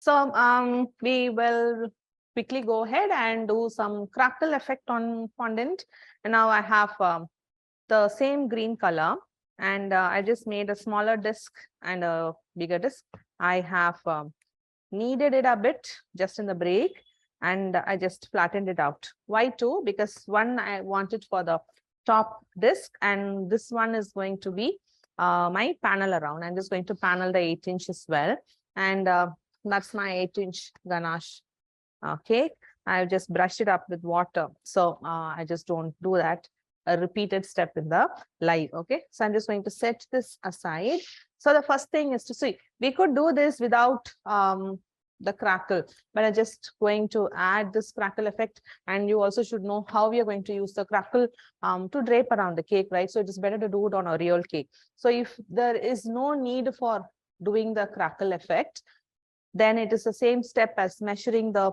So we will quickly go ahead and do some crackle effect on fondant. And now I have the same green color, and I just made a smaller disc and a bigger disc. I have kneaded it a bit just in the break, and I just flattened it out. Why two? Because one I want it for the top disc, and this one is going to be my panel around. I'm just going to panel the 8-inch as well, and that's my 8-inch ganache cake. I've just brushed it up with water, so I just don't do that a repeated step in the live. Okay, so I'm just going to set this aside. So the first thing is to see, we could do this without the crackle, but I'm just going to add this crackle effect, and you also should know how we are going to use the crackle to drape around the cake, right? So it is better to do it on a real cake. So if there is no need for doing the crackle effect, then it is the same step as measuring the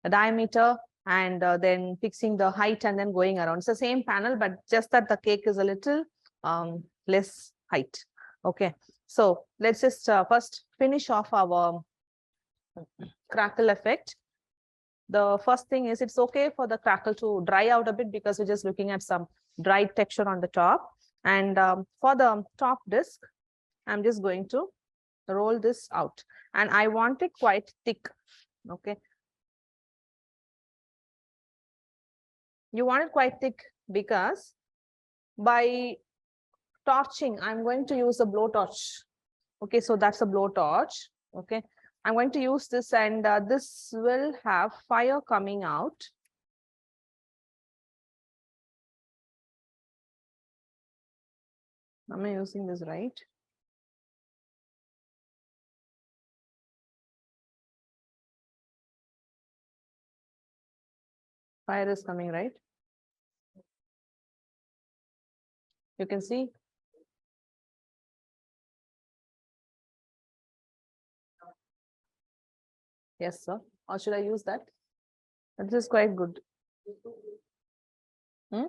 diameter and then fixing the height and then going around. It's the same panel, but just that the cake is a little less height. Okay, so let's just first finish off our crackle effect. The first thing is, it's okay for the crackle to dry out a bit because we're just looking at some dry texture on the top. And for the top disc, I'm just going to roll this out, and I want it quite thick. Okay, you want it quite thick because by torching, I'm going to use a blowtorch. Okay, so that's a blowtorch. Okay, I'm going to use this, and this will have fire coming out. Am I using this right? Fire is coming, right? You can see. Yes, sir. Or should I use that? This is quite good. Hmm?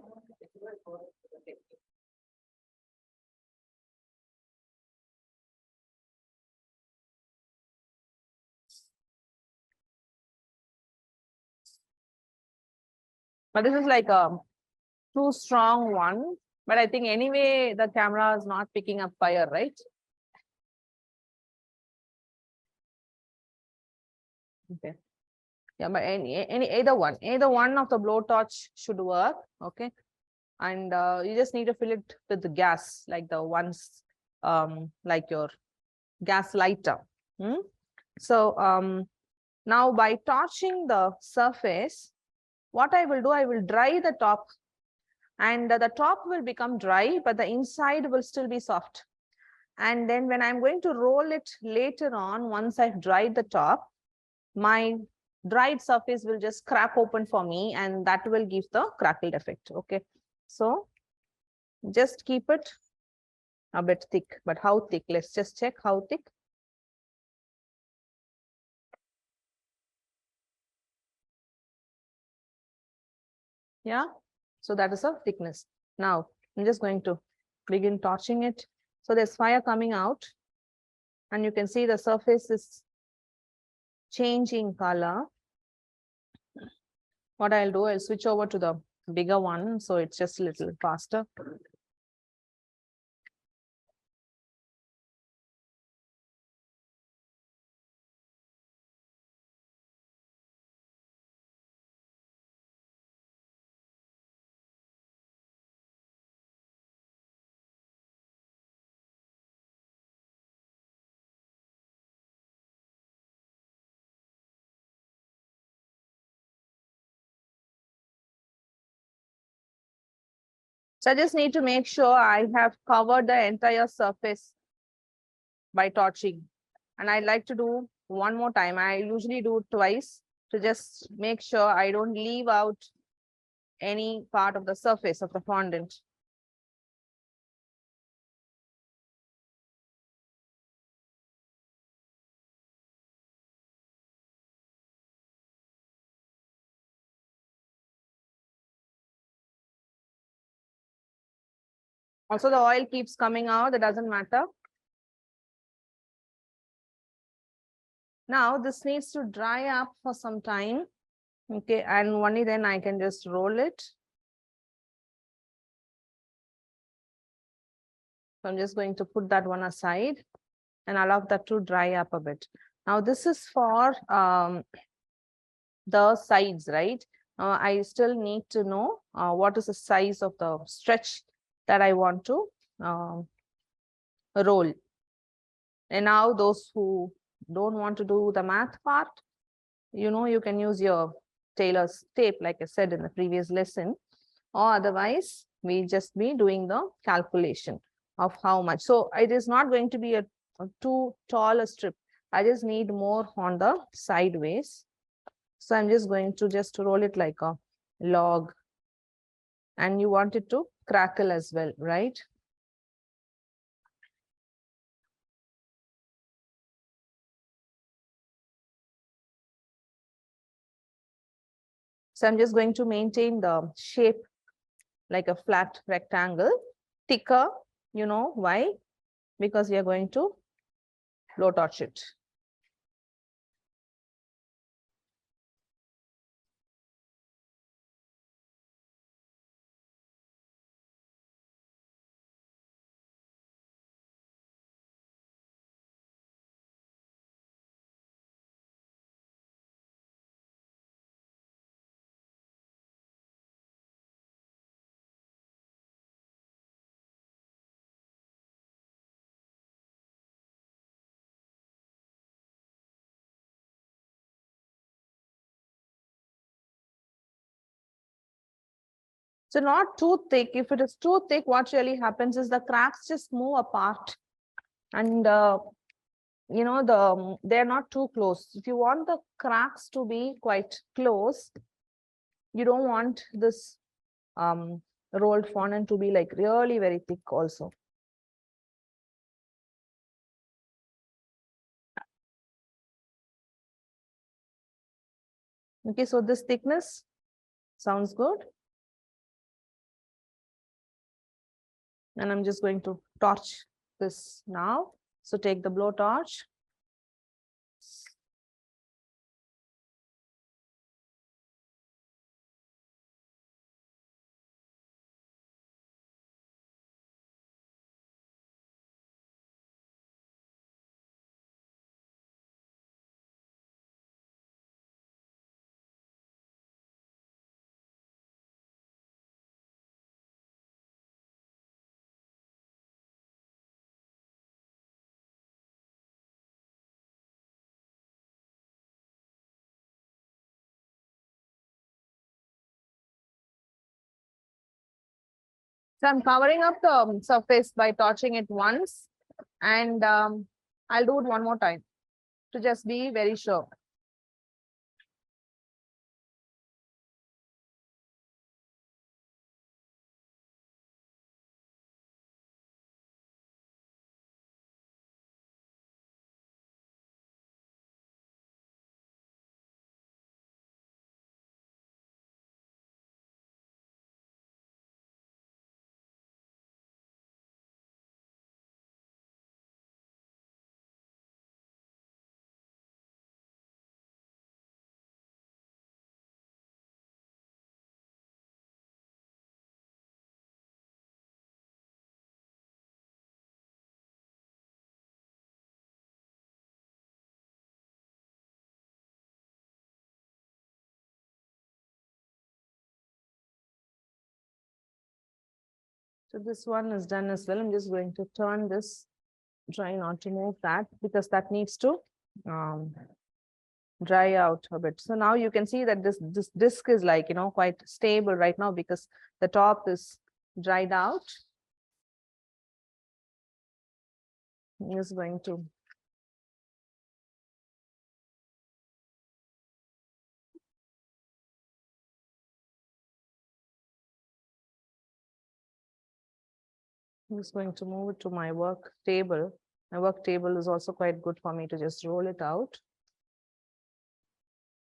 But this is like a too strong one. But I think anyway, the camera is not picking up fire, right? Okay. Yeah, but either one of the blowtorch should work. Okay, and you just need to fill it with the gas, like the ones like your gas lighter. So now by torching the surface, what I will do, I will dry the top, and the top will become dry, but the inside will still be soft. And then when I'm going to roll it later on, once I've dried the top, my dried surface will just crack open for me, and that will give the crackled effect. Okay, so just keep it a bit thick. But how thick? Let's just check how thick. Yeah, so that is a thickness. Now I'm just going to begin torching it. So there's fire coming out, and you can see the surface is changing color. What I'll do, I'll switch over to the bigger one, so it's just a little faster. So I just need to make sure I have covered the entire surface by torching. And I like to do one more time. I usually do twice to just make sure I don't leave out any part of the surface of the fondant. Also, the oil keeps coming out. That doesn't matter. Now this needs to dry up for some time. Okay, and only then I can just roll it. So I'm just going to put that one aside and allow that to dry up a bit. Now this is for the sides, right? I still need to know what is the size of the stretch that I want to roll. And now those who don't want to do the math part, you can use your tailor's tape, like I said in the previous lesson, or otherwise we just be doing the calculation of how much. So it is not going to be a too tall a strip. I just need more on the sideways. So I'm just going to just roll it like a log, and you want it to crackle as well, right? So I'm just going to maintain the shape like a flat rectangle, thicker. You know why? Because we are going to blowtorch it. So not too thick. If it is too thick, what really happens is the cracks just move apart, and they're not too close. If you want the cracks to be quite close, you don't want this rolled fondant to be like really very thick also. Okay, so this thickness sounds good. And I'm just going to torch this now. So take the blowtorch. So I'm covering up the surface by torching it once, and I'll do it one more time to just be very sure. So this one is done as well. I'm just going to turn this, try not to move that because that needs to dry out a bit. So now you can see that this disc is like, quite stable right now because the top is dried out. I'm just going to move it to my work table. My work table is also quite good for me to just roll it out.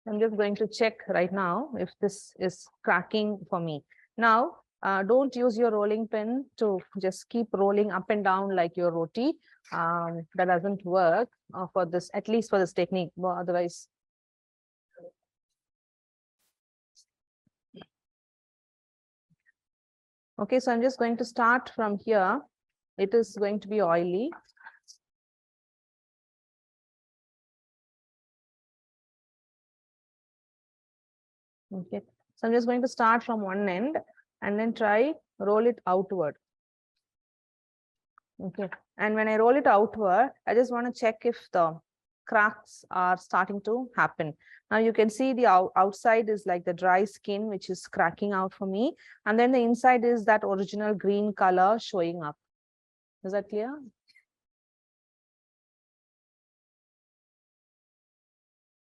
I'm just going to check right now if this is cracking for me. Now, Don't use your rolling pin to just keep rolling up and down like your roti. That doesn't work for this, at least for this technique. Well, otherwise, okay, so I'm just going to start from here. It is going to be oily. Okay, so I'm just going to start from one end and then try roll it outward. Okay, and when I roll it outward, I just want to check if the cracks are starting to happen. Now you can see the outside is like the dry skin, which is cracking out for me. And then the inside is that original green color showing up. Is that clear?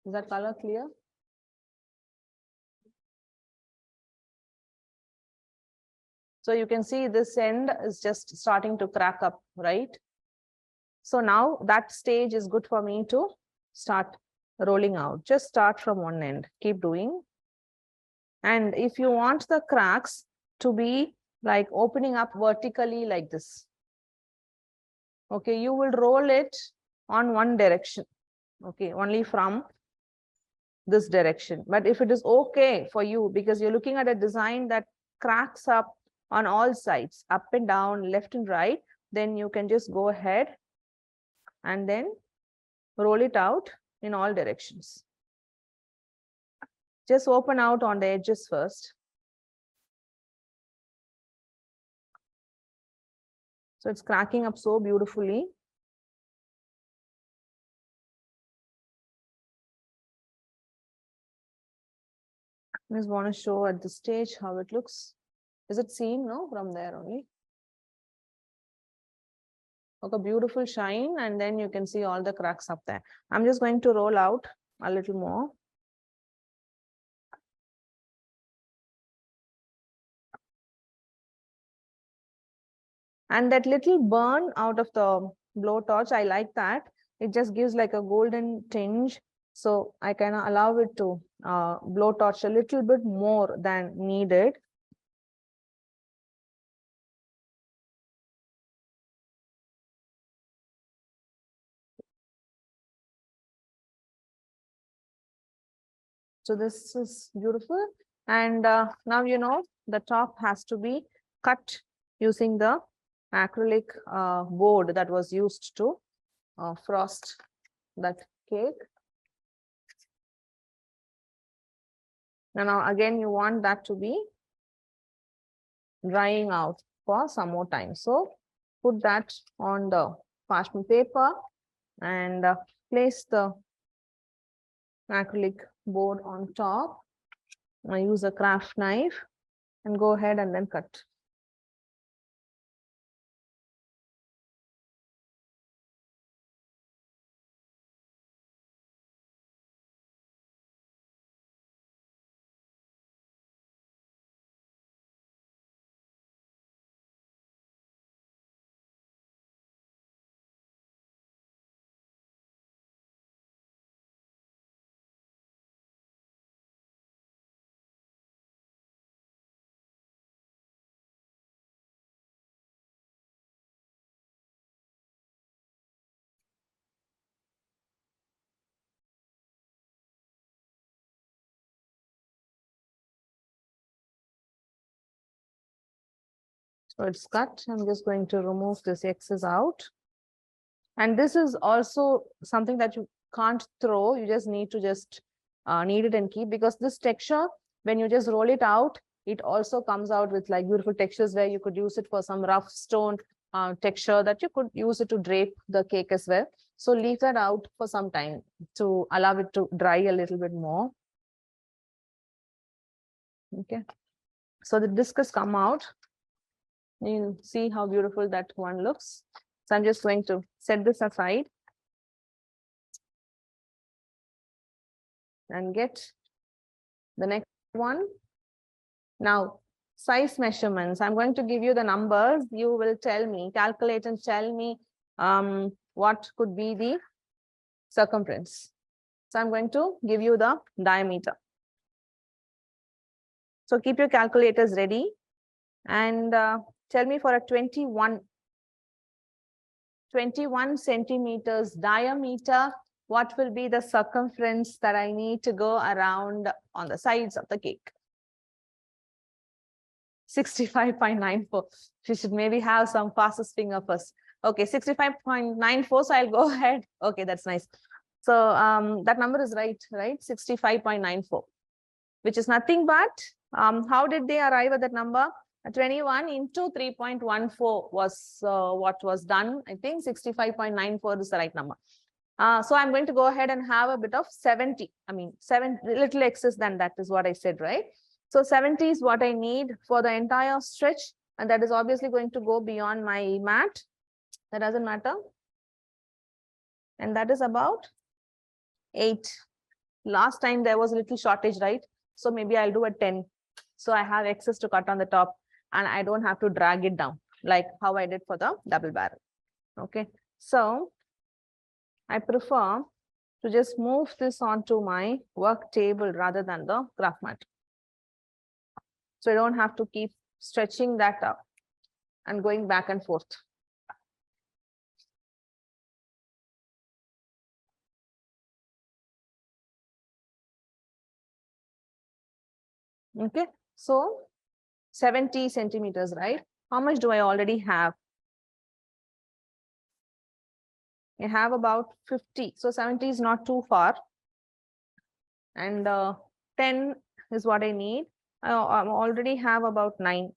Is that color clear? So you can see this end is just starting to crack up, right? So now that stage is good for me to start rolling out. Just start from one end, keep doing. And if you want the cracks to be like opening up vertically like this, okay, you will roll it on one direction, okay, only from this direction. But if it is okay for you, because you're looking at a design that cracks up on all sides, up and down, left and right, then you can just go ahead and then roll it out in all directions. Just open out on the edges first. So it's cracking up so beautifully. I just want to show at this stage how it looks. Is it seen? No, from there only. Okay, beautiful shine, and then you can see all the cracks up there. I'm just going to roll out a little more. And that little burn out of the blowtorch, I like that. It just gives like a golden tinge. So I can allow it to blowtorch a little bit more than needed. So this is beautiful. And now you know the top has to be cut using the acrylic board that was used to frost that cake. Now again, you want that to be drying out for some more time. So put that on the parchment paper and place the acrylic board on top. I use a craft knife and go ahead and then cut. So it's cut. I'm just going to remove this excess out. And this is also something that you can't throw. You just need to just knead it and keep, because this texture, when you just roll it out, it also comes out with like beautiful textures where you could use it for some rough stone texture that you could use it to drape the cake as well. So leave that out for some time to allow it to dry a little bit more. Okay. So the disc has come out. You see how beautiful that one looks. So I'm just going to set this aside and get the next one. Now, size measurements. I'm going to give you the numbers. You will tell me, calculate and tell me what could be the circumference. So I'm going to give you the diameter. So keep your calculators ready And tell me, for a 21 centimeters diameter, what will be the circumference that I need to go around on the sides of the cake? 65.94. You should maybe have some fastest finger first. Okay, 65.94. So I'll go ahead. Okay, that's nice. So that number is right? 65.94, which is nothing but, how did they arrive at that number? 21 into 3.14 was what was done. I think 65.94 is the right number. So I'm going to go ahead and have a bit of 70. I mean, little excess than that is what I said, right? So 70 is what I need for the entire stretch. And that is obviously going to go beyond my mat. That doesn't matter. And that is about 8. Last time there was a little shortage, right? So maybe I'll do a 10. So I have excess to cut on the top and I don't have to drag it down like how I did for the double barrel. Okay. So I prefer to just move this onto my work table rather than the craft mat. So I don't have to keep stretching that up and going back and forth. Okay, so 70 centimeters, right? How much do I already have? I have about 50. So 70 is not too far. And 10 is what I need. I already have about 9.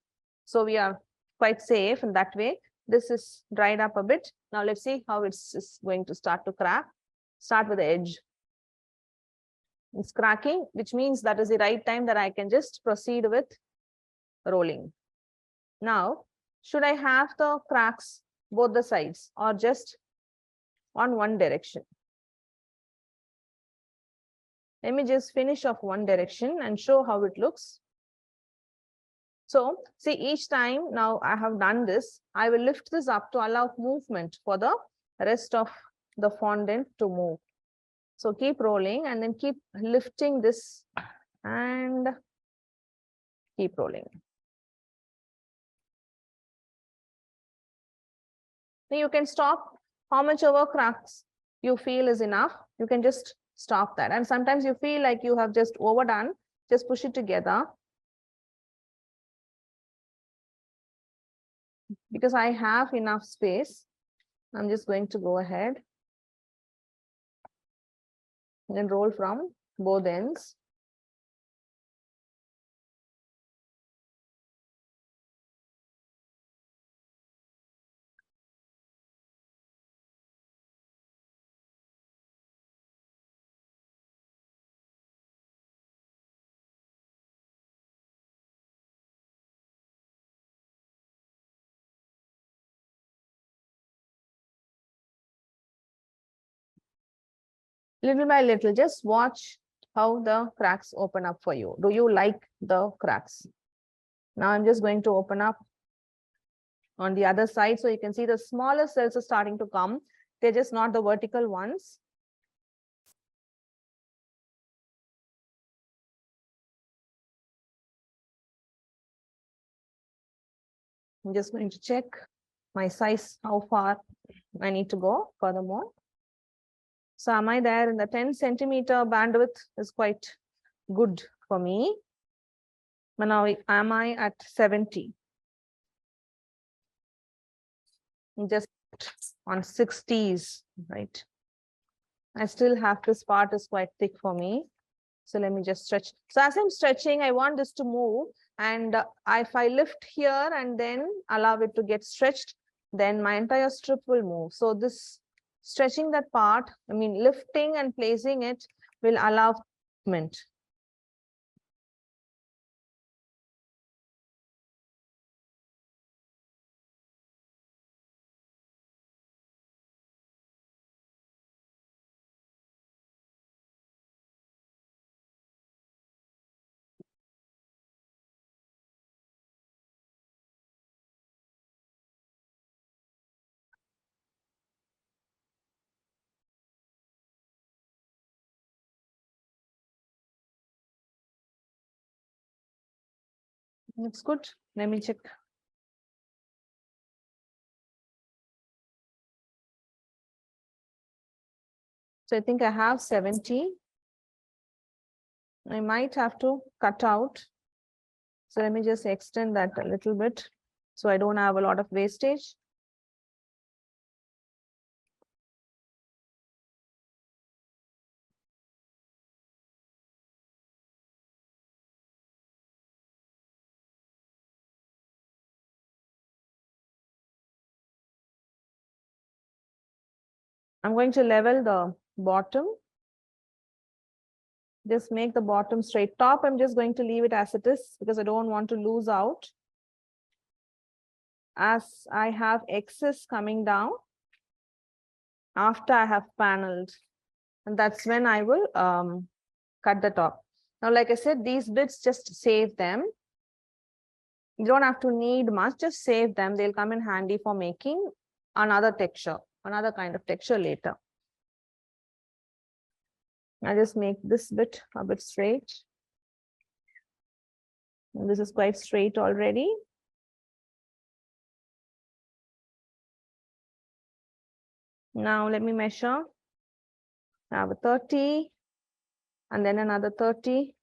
So we are quite safe in that way. This is dried up a bit. Now let's see how it's going to start to crack. Start with the edge. It's cracking, which means that is the right time that I can just proceed with rolling. Now, should I have the cracks both the sides or just on one direction? Let me just finish off one direction and show how it looks. So see, each time now I have done this, I will lift this up to allow movement for the rest of the fondant to move. So keep rolling and then keep lifting this and keep rolling. Now you can stop how much over cracks you feel is enough. You can just stop that. And sometimes you feel like you have just overdone, just push it together. Because I have enough space, I'm just going to go ahead and roll from both ends. Little by little, just watch how the cracks open up for you. Do you like the cracks? Now I'm just going to open up on the other side. So you can see the smaller cells are starting to come. They're just not the vertical ones. I'm just going to check my size, how far I need to go furthermore. So am I there in the 10 centimeter bandwidth is quite good for me. But now am I at 70? Just on 60s, right? I still have this part is quite thick for me. So let me just stretch. So as I'm stretching, I want this to move. And if I lift here and then allow it to get stretched, then my entire strip will move. So this stretching that part, I mean, lifting and placing it will allow movement. Looks good. Let me check So I think I have 70. I might have to cut out. So let me just extend that a little bit so I don't have a lot of wastage. I'm going to level the bottom. Just make the bottom straight. Top, I'm just going to leave it as it is because I don't want to lose out. As I have excess coming down after I have paneled, and that's when I will cut the top. Now, like I said, these bits, just save them. You don't have to need much, just save them. They'll come in handy for making another texture, another kind of texture later. I just make this bit a bit straight. And this is quite straight already. Now let me measure. I have a 30 and then another 30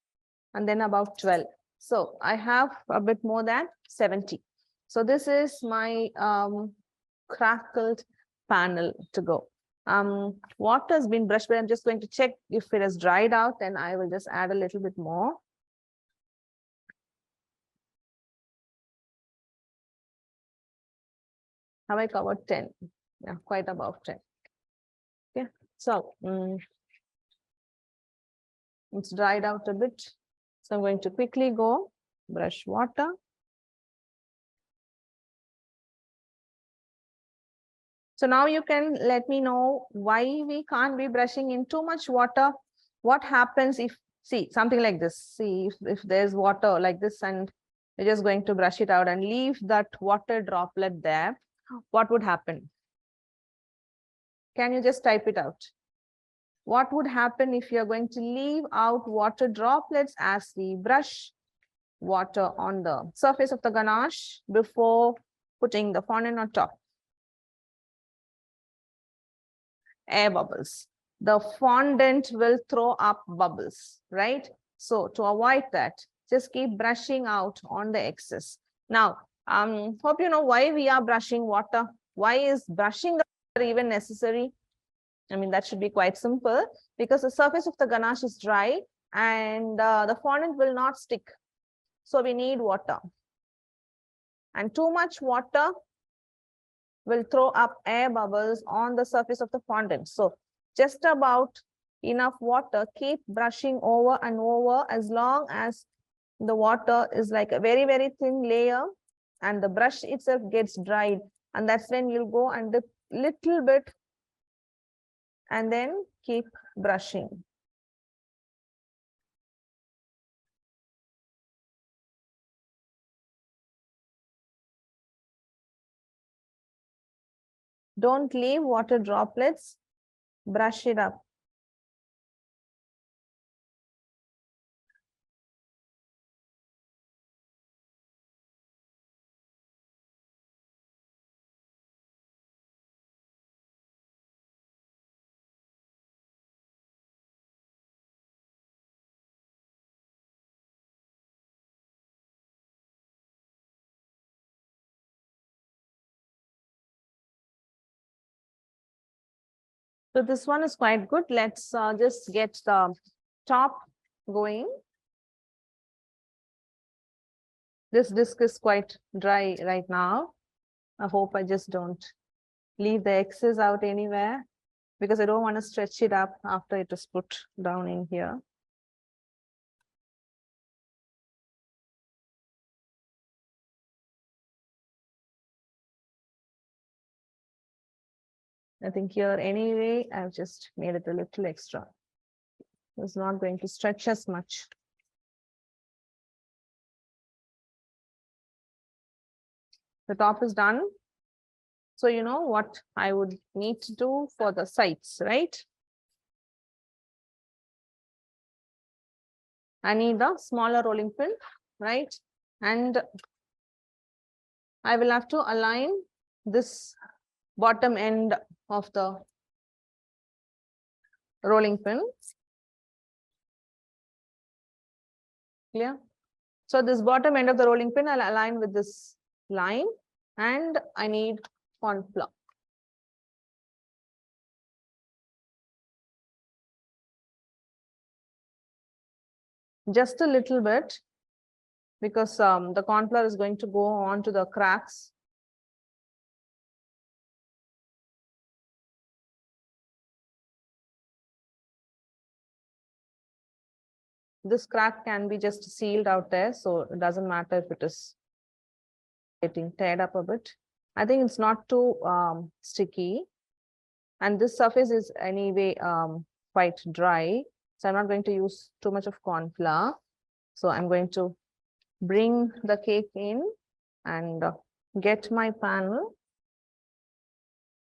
and then about 12. So I have a bit more than 70. So this is my crackled panel to go. Water has been brushed, but I'm just going to check if it has dried out, then I will just add a little bit more. Have I covered 10? Yeah, quite above 10. Okay, so it's dried out a bit. So I'm going to quickly go brush water. So now you can let me know why we can't be brushing in too much water. What happens if, see, something like this. See, if there's water like this and you're just going to brush it out and leave that water droplet there, what would happen? Can you just type it out? What would happen if you're going to leave out water droplets as we brush water on the surface of the ganache before putting the fondant on top? Air bubbles. The fondant will throw up bubbles, right? So to avoid that, just keep brushing out on the excess. Now, hope you know why we are brushing water. Why is brushing the water even necessary? I mean, that should be quite simple because the surface of the ganache is dry and the fondant will not stick. So we need water. And too much water will throw up air bubbles on the surface of the fondant. So just about enough water, keep brushing over and over as long as the water is like a very, very thin layer and the brush itself gets dried. And that's when you'll go and dip little bit and then keep brushing. Don't leave water droplets, brush it up. So this one is quite good. Let's just get the top going. This disc is quite dry right now. I hope I just don't leave the excess out anywhere because I don't want to stretch it up after it is put down in here. I think here anyway, I've just made it a little extra. It's not going to stretch as much. The top is done. So you know what I would need to do for the sides, right? I need a smaller rolling pin, right? And I will have to align this bottom end of the rolling pin. Clear? So this bottom end of the rolling pin I'll align with this line, and I need corn flour. Just a little bit, because the corn flour is going to go on to the cracks. This crack can be just sealed out there, so it doesn't matter if it is getting teared up a bit. I think it's not too sticky, and this surface is anyway quite dry, so I'm not going to use too much of corn flour. So I'm going to bring the cake in and get my panel.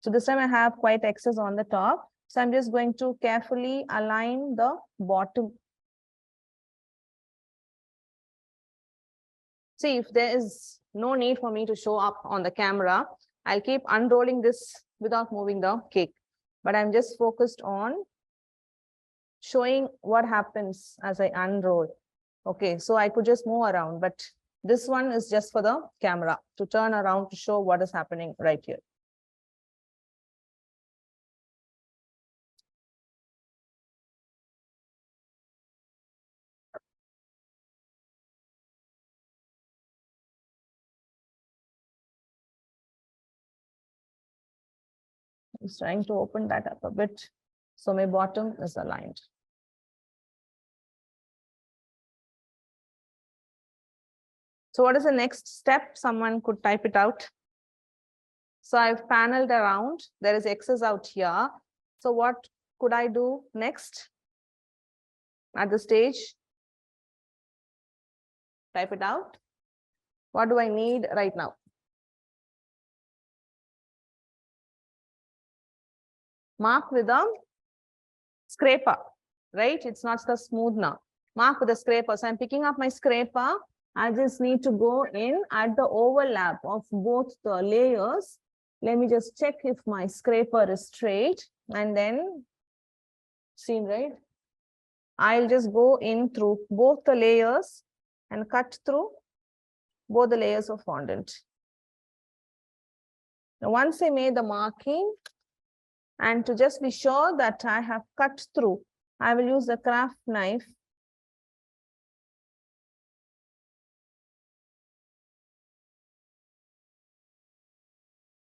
So this time I have quite excess on the top, so I'm just going to carefully align the bottom. See, if there is no need for me to show up on the camera, I'll keep unrolling this without moving the cake. But I'm just focused on showing what happens as I unroll. Okay, so I could just move around, but this one is just for the camera to turn around to show what is happening right here. I'm trying to open that up a bit, so my bottom is aligned. So what is the next step? Someone could type it out. So I've paneled around. There is excess out here. So what could I do next at the stage? Type it out. What do I need right now? Mark with a scraper, right? It's not the smoother. Mark with a scraper. So I'm picking up my scraper. I just need to go in at the overlap of both the layers. Let me just check if my scraper is straight, and then seen, right? I'll just go in through both the layers and cut through both the layers of fondant. Now, once I made the marking, and to just be sure that I have cut through, I will use the craft knife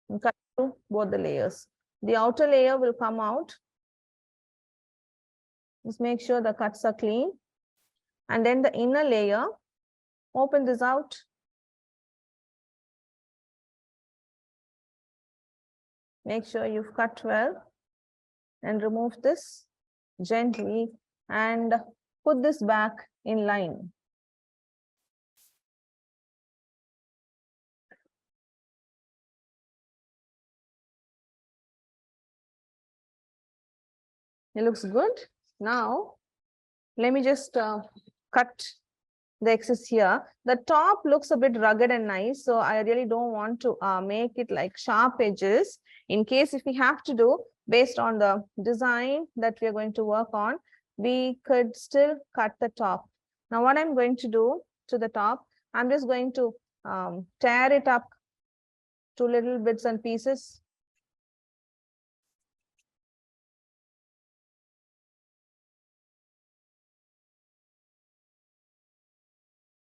and cut through both the layers. The outer layer will come out. Just make sure the cuts are clean. And then the inner layer, open this out. Make sure you've cut well and remove this gently and put this back in line. It looks good. Now, let me just cut the excess here. The top looks a bit rugged and nice, so I really don't want to make it like sharp edges. In case if we have to do, based on the design that we are going to work on, we could still cut the top. Now what I'm going to do to the top, I'm just going to tear it up to little bits and pieces.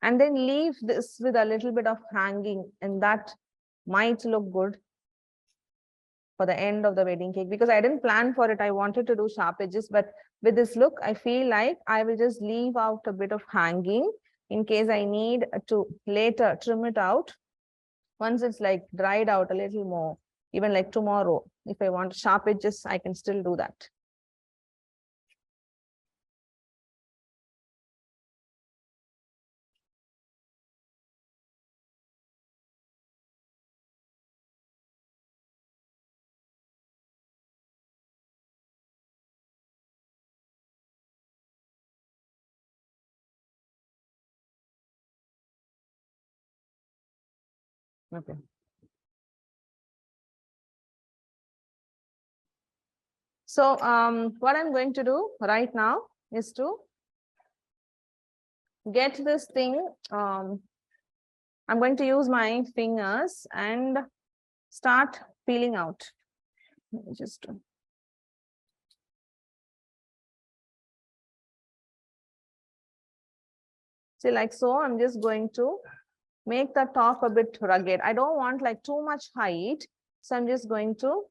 And then leave this with a little bit of hanging, and that might look good for the end of the wedding cake, because I didn't plan for it. I wanted to do sharp edges, but with this look, I feel like I will just leave out a bit of hanging in case I need to later trim it out. Once it's like dried out a little more, even like tomorrow, if I want sharp edges, I can still do that. Okay. So what I'm going to do right now is to get this thing. I'm going to use my fingers and start peeling out. Just see, like so. I'm just going to make the top a bit rugged. I don't want like too much height, so I'm just going to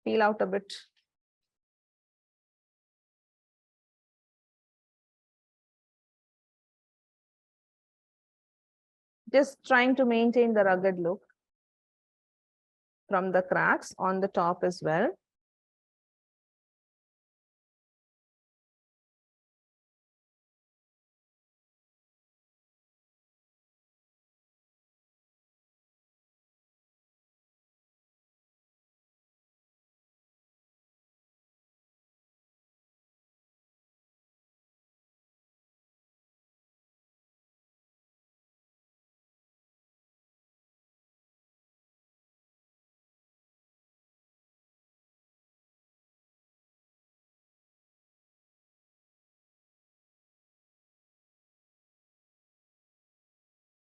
peel out a bit. Just trying to maintain the rugged look from the cracks on the top as well.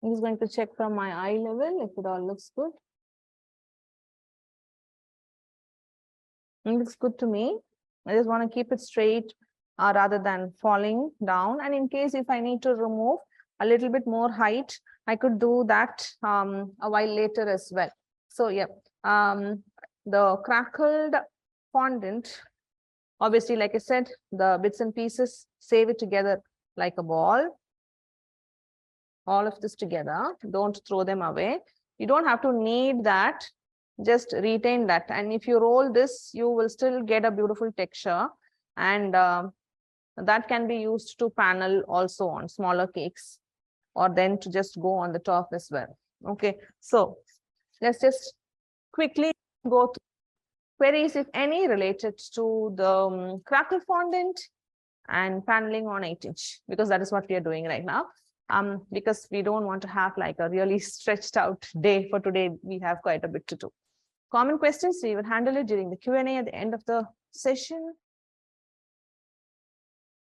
I'm just going to check from my eye level if it all looks good. It looks good to me. I just want to keep it straight rather than falling down. And in case if I need to remove a little bit more height, I could do that a while later as well. So yeah, the crackled fondant, obviously, like I said, the bits and pieces, save it together like a ball. All of this together, don't throw them away. You don't have to knead that, just retain that. And if you roll this, you will still get a beautiful texture, and that can be used to panel also on smaller cakes, or then to just go on the top as well. Okay, so let's just quickly go through queries, if any, related to the crackled fondant and paneling on 8-inch, because that is what we are doing right now. Because we don't want to have like a really stretched out day for today. We have quite a bit to do. Common questions, we will handle it during the Q&A at the end of the session.